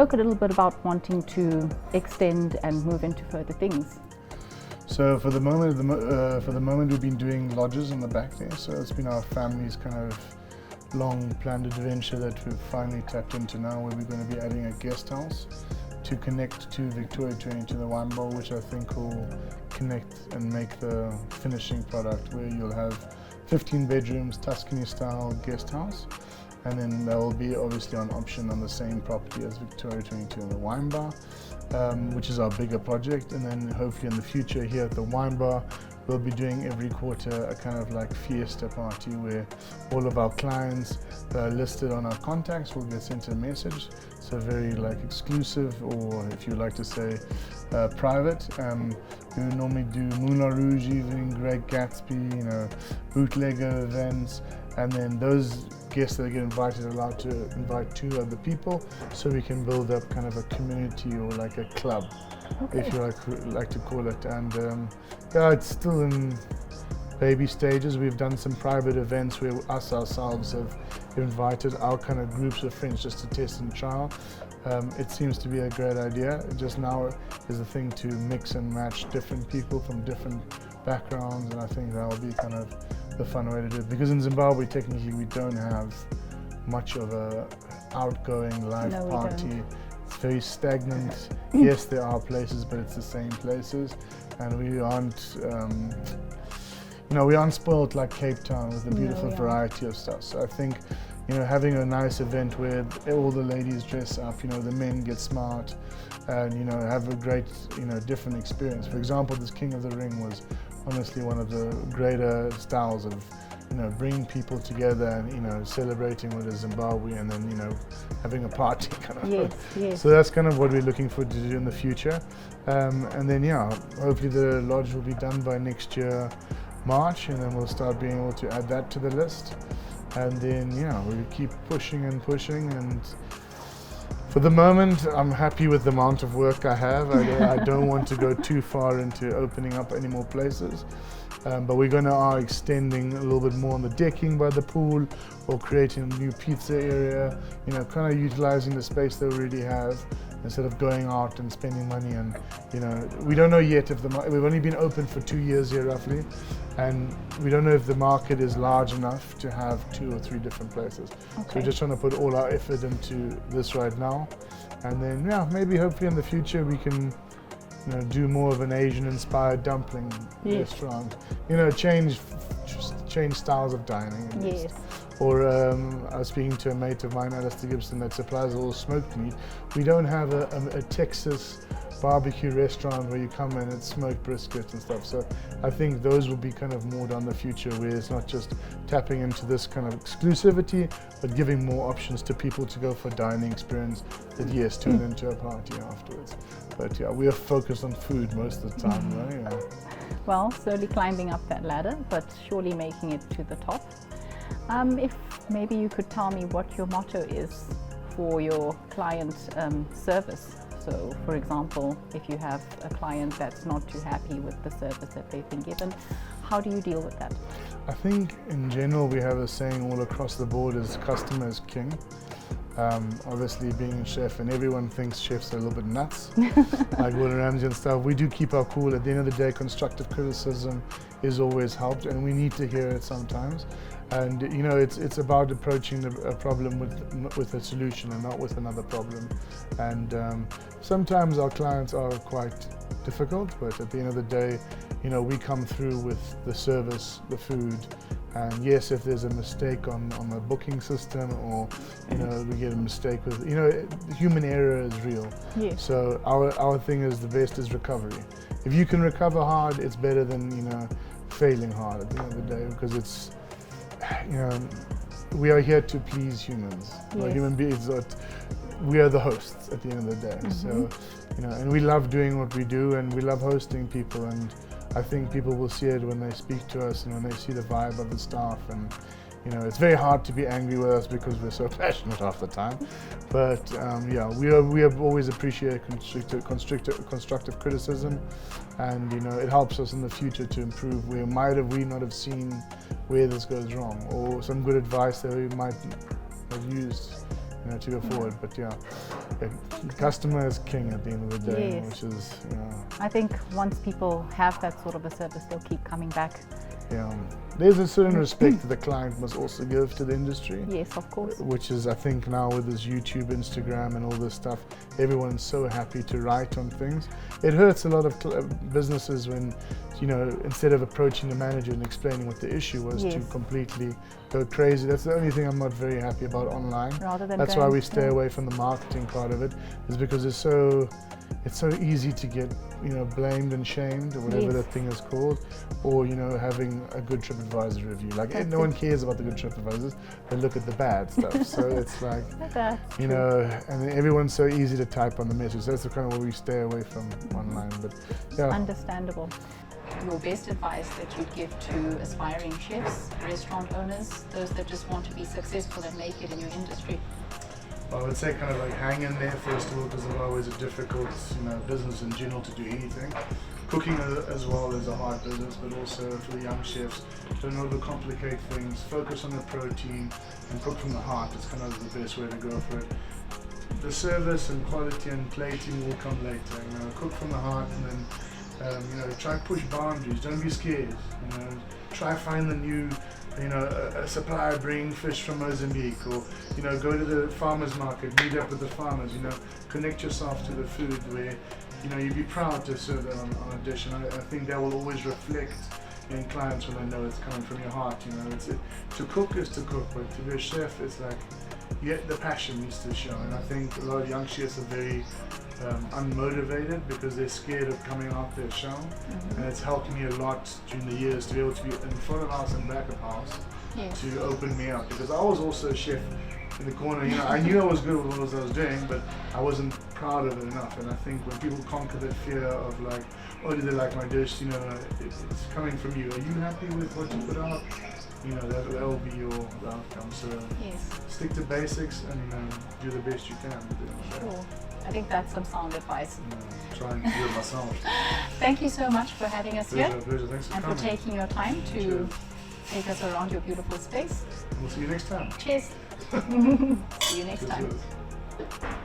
spoke a little bit about wanting to extend and move into further things. So for the moment, we've been doing lodges on the back there. So it's been our family's kind of long planned adventure that we've finally tapped into now, where we're going to be adding a guest house to connect to Victoria 22, the wine bar, which I think will connect and make the finishing product, where you'll have 15 bedrooms, Tuscany style guest house. And then that will be obviously on option on the same property as Victoria 22 and the wine bar, which is our bigger project. And then hopefully in the future here at the wine bar, we'll be doing every quarter a kind of like fiesta party where all of our clients that are listed on our contacts will get sent a message. So very like exclusive, or if you like to say private. We would normally do Moulin Rouge evening, Great Gatsby, bootlegger events, and then those guests that get invited are allowed to invite 2 other people, so we can build up kind of a community or like a club, if you like to call it. And yeah, it's still in baby stages. We've done some private events where us ourselves have invited our kind of groups of friends just to test and trial. It seems to be a great idea. Just now is the thing to mix and match different people from different backgrounds, and I think that will be kind of the fun way to do it. Because in Zimbabwe, technically, we don't have much of a outgoing live party. It's very stagnant. Yes, there are places, but it's the same places, and we aren't. We aren't spoiled like Cape Town with the beautiful variety of stuff. So I think, having a nice event where all the ladies dress up, the men get smart, and have a great, different experience. For example, this King of the Ring was honestly one of the greater styles of, bringing people together and celebrating with a Zimbabwe, and then having a party kind of. Yes. So that's kind of what we're looking for to do in the future, and then hopefully the lodge will be done by next year, March, and then we'll start being able to add that to the list. And then we keep pushing and pushing, and for the moment I'm happy with the amount of work I have. I don't want to go too far into opening up any more places, but we're going to are extending a little bit more on the decking by the pool, or creating a new pizza area, kind of utilizing the space that we already have, instead of going out and spending money. And we don't know yet if we've only been open for 2 years here roughly, and we don't know if the market is large enough to have 2 or 3 different places. So we're just trying to put all our effort into this right now, and then maybe hopefully in the future we can do more of an Asian inspired dumpling restaurant, change styles of dining at least. Or I was speaking to a mate of mine, Alistair Gibson, that supplies all smoked meat. We don't have a Texas barbecue restaurant where you come in and it's smoked brisket and stuff. So I think those will be kind of more down the future, where it's not just tapping into this kind of exclusivity, but giving more options to people to go for a dining experience that turn into a party afterwards. But we are focused on food most of the time, right? Well, slowly climbing up that ladder, but surely making it to the top. If maybe you could tell me what your motto is for your client service. So, for example, if you have a client that's not too happy with the service that they've been given, how do you deal with that? I think in general we have a saying all across the board is customer is king. Obviously being a chef, and everyone thinks chefs are a little bit nuts, like Gordon Ramsay and stuff. We do keep our cool. At the end of the day, constructive criticism is always helped, and we need to hear it sometimes. And it's about approaching a problem with a solution and not with another problem. And sometimes our clients are quite difficult, but at the end of the day, we come through with the service, the food. And yes, if there's a mistake on the booking system, or we get a mistake with, human error is real. Yes. So our thing is the best is recovery. If you can recover hard, it's better than failing hard at the end of the day, because it's we are here to please humans. We're human beings. We are the hosts at the end of the day. So and we love doing what we do, and we love hosting people, and I think people will see it when they speak to us and when they see the vibe of the staff. And it's very hard to be angry with us because we're so passionate half the time. But we have always appreciated constructive criticism, and it helps us in the future to improve. We not have seen where this goes wrong, or some good advice that we might have used to go forward. But yeah, the customer is king at the end of the day, Yes. which is, I think once people have that sort of a service, they'll keep coming back. yeah. There's a certain respect that the client must also give to the industry. Yes, of course. Which is, I think, now with this YouTube, Instagram, and all this stuff, everyone's so happy to write on things. It hurts a lot of businesses when, instead of approaching the manager and explaining what the issue was, Yes. to completely go crazy. That's the only thing I'm not very happy about online. Rather than That's why going- we stay yeah. away from the marketing part of it, is because it's so easy to get blamed and shamed, or whatever Yes. that thing is called, or having a good TripAdvisor review. Like, That's no one it. cares about the good TripAdvisors; they look at the bad stuff. So it's like, That's and everyone's so easy to type on the message. That's the kind of what we stay away from online. But yeah, understandable. Your best advice that you'd give to aspiring chefs, restaurant owners, those that just want to be successful and make it in your industry? I would say kind of like hang in there first of all, because it's always a difficult business in general to do anything. Cooking as well is a hard business, but also for the young chefs, don't overcomplicate things, focus on the protein and cook from the heart. It's kind of the best way to go for it. The service and quality and plating will come later. Cook from the heart, and then try push boundaries. Don't be scared. Try find the new a supplier bring fish from Mozambique, or go to the farmers market, meet up with the farmers, connect yourself to the food where you'd be proud to serve that on a dish. And I think that will always reflect in clients when they know it's coming from your heart. To cook is to cook, but to be a chef, it's like the passion needs to show. And I think a lot of young chefs are very unmotivated because they're scared of coming out their shell. And it's helped me a lot during the years to be able to be in front of house and back of house. Yes. To open me up, because I was also a chef in the corner. I knew I was good at what I was doing, but I wasn't proud of it enough. And I think when people conquer that fear of like, oh, do they like my dish? It's coming from you. Are you happy with what you put out? That will be your outcome. So Yes. stick to basics and do the best you can. Sure. I think that's some sound advice. Try and do it myself. Thank you so much for having us here Pleasure. Thanks for and coming. for taking your time to Cheers. take us around your beautiful space. We'll see you next time. Cheers. See you next time. Cheers.